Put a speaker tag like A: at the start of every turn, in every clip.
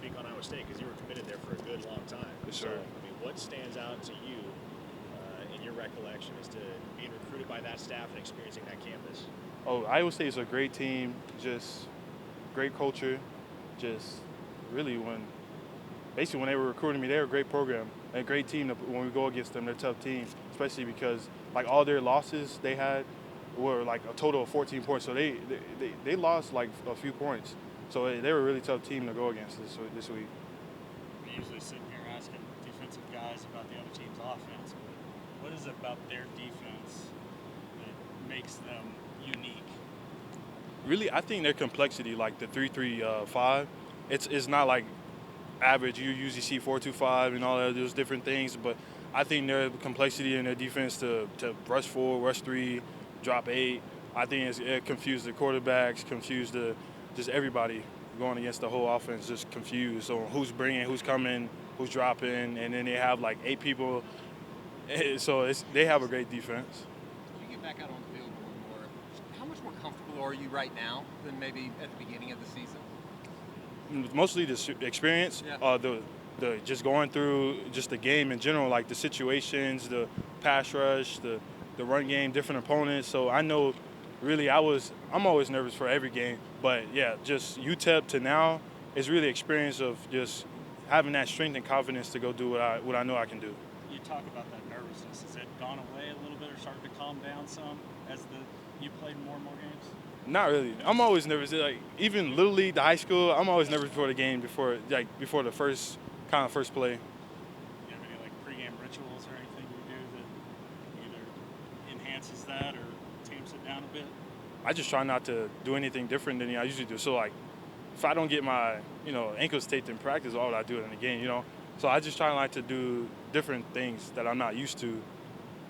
A: speak on Iowa State because you were committed there for a good long time.
B: Yes,
A: So,
B: sir.
A: I mean, what stands out to you in your recollection as to being recruited by that staff and experiencing that campus?
B: Oh, Iowa State is a great team, just great culture. Just really basically when they were recruiting me, they were a great program and a great team. When we go against them, they're a tough team, especially because like all their losses they had were like a total of 14 points. So they lost like a few points. So they were a really tough team to go against this week.
C: We're usually sitting here asking defensive guys about the other team's offense, but what is it about their defense that makes them unique?
B: Really, I think their complexity, like the 3-3-5, it's not like average. You usually see 4-2-5 and all of those different things, but I think their complexity in their defense to rush 4, rush 3, drop 8. I think it confused the quarterbacks, confused just everybody going against the whole offense, just confused. So who's bringing, who's coming, who's dropping, and then they have like 8 people. So they have a great defense.
D: You get back out on the field more and more. How much more comfortable are you right now than maybe at the beginning of the season?
B: Mostly the experience,
D: Yeah.
B: the just going through just the game in general, like the situations, the pass rush, the run game, different opponents. So I know, really, I'm always nervous for every game, but yeah, just UTEP to now is really experience of just having that strength and confidence to go do what I know I can do.
C: You talk about that nervousness. Has it gone away a little bit or started to calm down some as you played more and more games?
B: Not really. I'm always nervous. Like even Little League, the high school, I'm always nervous before the game, before the first play.
C: You have any like pregame rituals or anything you do that either enhances that or tamps it down a bit?
B: I just try not to do anything different than I usually do. So like, if I don't get my ankles taped in practice, why would I do it in the game? So I just try not to do different things that I'm not used to,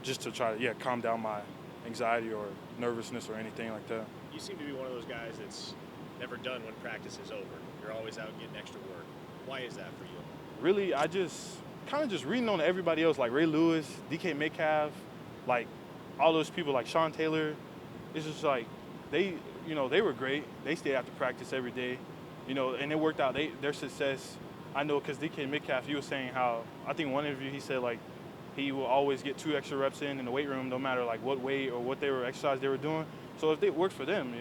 B: just to try to calm down my anxiety or nervousness or anything like that.
A: You seem to be one of those guys that's never done when practice is over. You're always out getting extra work. Why is that for you?
B: Really, I just kind of just reading on everybody else, like Ray Lewis, DK Metcalf, like all those people, like Sean Taylor. It's just like they were great. They stayed after practice every day, and it worked out. Their success, I know, because DK Metcalf, he was saying how, I think one interview he said like he will always get 2 extra reps in the weight room, no matter like what weight or what exercise they were doing. So if it worked for them,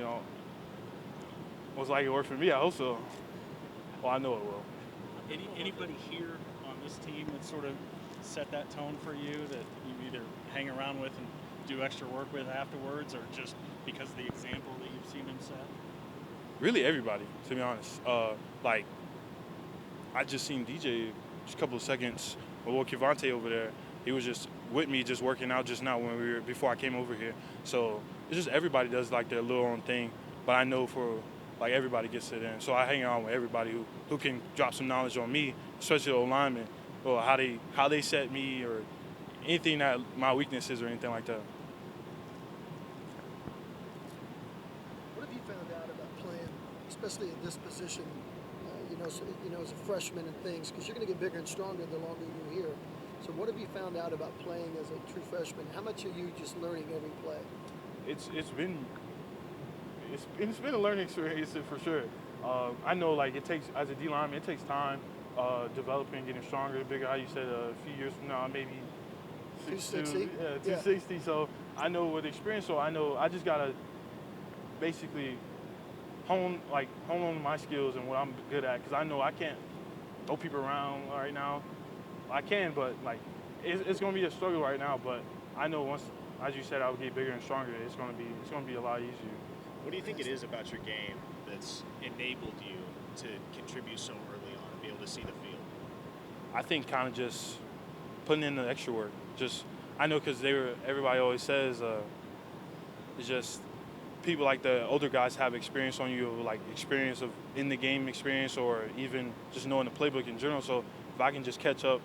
B: most likely it worked for me. I hope so. Well, I know it will.
C: Anybody here on this team that sort of set that tone for you that you either hang around with and do extra work with afterwards, or just because of the example that you've seen him set?
B: Really, everybody, to be honest. Like, I just seen DJ just a couple of seconds. Well, Kivante over there, he was just with me, just working out just now before I came over here. So it's just everybody does like their little own thing, but I know like everybody gets it in. So I hang out with everybody who can drop some knowledge on me, especially the linemen, or how they set me, or anything that my weaknesses or anything like that.
E: What have you found out about playing, especially at this position, as a freshman and things, because you're going to get bigger and stronger the longer you're here. So what have you found out about playing as a true freshman? How much are you just learning every play?
B: It's been a learning experience for sure. I know like it takes, as a D lineman, it takes time developing, getting stronger, bigger. How you said a few years from now, maybe
E: 260.
B: 260. So I know with experience, so I know I just gotta basically hone on my skills and what I'm good at, because I know I can't throw people around right now. I can, but like it's gonna be a struggle right now. But I know once, as you said, I'll get bigger and stronger. It's gonna be a lot easier.
A: What do you think it is about your game that's enabled you to contribute so early on and be able to see the field?
B: I think kind of just putting in the extra work. Just I know because everybody always says it's just people like the older guys have experience on you, like experience of in the game experience, or even just knowing the playbook in general. So if I can just catch up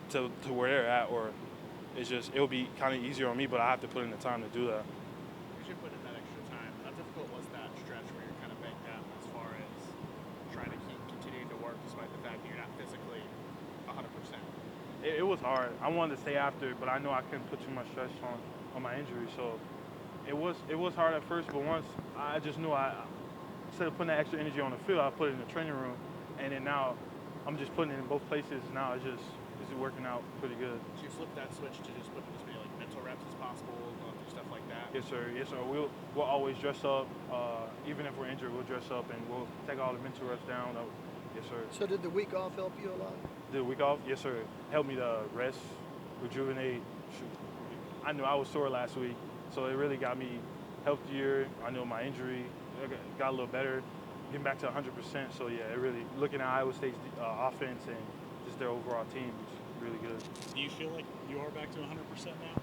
B: to where they're at, or it'll be kind of easier on me, but I have to put in the time to do that.
F: You should put in that extra time. How difficult was that stretch where you're kind of banged out as far as trying to keep continuing to work despite the fact that you're not physically 100%?
B: It was hard. I wanted to stay after, but I know I couldn't put too much stress on my injury. So it was hard at first, but once I just knew instead of putting that extra energy on the field, I put it in the training room, and then now I'm just putting it in both places now. It's working out pretty good.
F: Do you flip that switch to just put in as many like mental reps as possible, going through stuff like that?
B: Yes, sir. Yes, sir. We'll always dress up. Even if we're injured, we'll dress up and we'll take all the mental reps down. Yes, sir.
E: So did the week off help you a lot?
B: The week off, yes, sir. Helped me to rest, rejuvenate. Shoot. I knew I was sore last week, so it really got me healthier. I know my injury got a little better, getting back to 100%. So yeah, it really looking at Iowa State's offense and just their overall team is really good.
C: Do you feel like you are back to 100% now?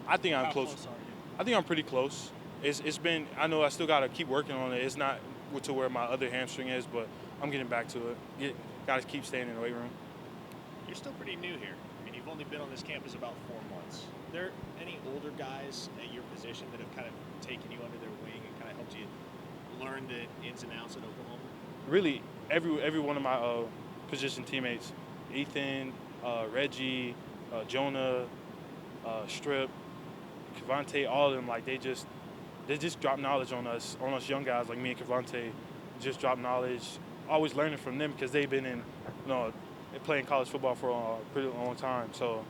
B: I think I'm
C: How
B: close.
C: close are you?
B: I think I'm pretty close. It's been. I know I still got to keep working on it. It's not to where my other hamstring is, but I'm getting back to it. Got to keep staying in the weight room.
A: You're still pretty new here. I mean, you've only been on this campus about 4 months. Are there any older guys at your position that have kind of taken you under their wing and kind of helped you learn the ins and outs at Oklahoma?
B: Really, every one of my position teammates, Ethan, Reggie, Jonah, Strip, Cavante, all of them, like they just drop knowledge on us young guys like me and Cavante. Just drop knowledge, always learning from them because they've been in, playing college football for a pretty long time. So,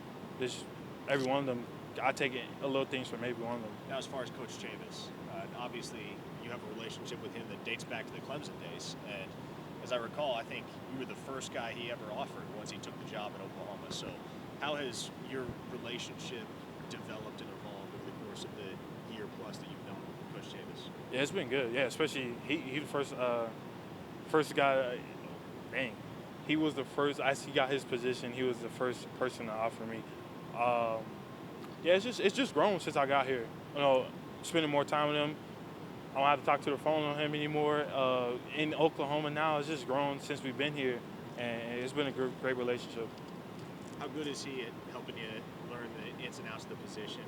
B: every one of them, I take a little things from every one of them.
A: Now, as far as Coach Chavis, obviously you have a relationship with him that dates back to the Clemson days. And as I recall, I think you were the first guy he ever offered once he took the job at Oklahoma. So how has your relationship developed and evolved over the course of the year plus that you've known Coach Chavis?
B: Yeah, it's been good. Yeah, especially he the first guy. Dang, he was the first. As he got his position, he was the first person to offer me. Yeah, it's just grown since I got here. Spending more time with him. I don't have to talk to the phone on him anymore. In Oklahoma now, it's just grown since we've been here, and it's been a great relationship.
A: How good is he at helping you learn the ins and outs of the position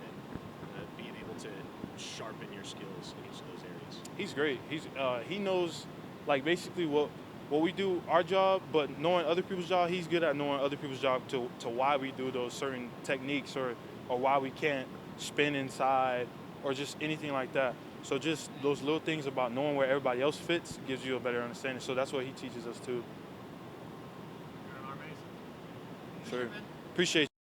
A: and being able to sharpen your skills in each of those areas?
B: He's great. He knows, like, basically what we do, our job, but knowing other people's job, he's good at knowing other people's job to why we do those certain techniques or why we can't spin inside or just anything like that. So just those little things about knowing where everybody else fits gives you a better understanding. So that's what he teaches us too.
F: You're an amazing.
B: Sure. Appreciate you.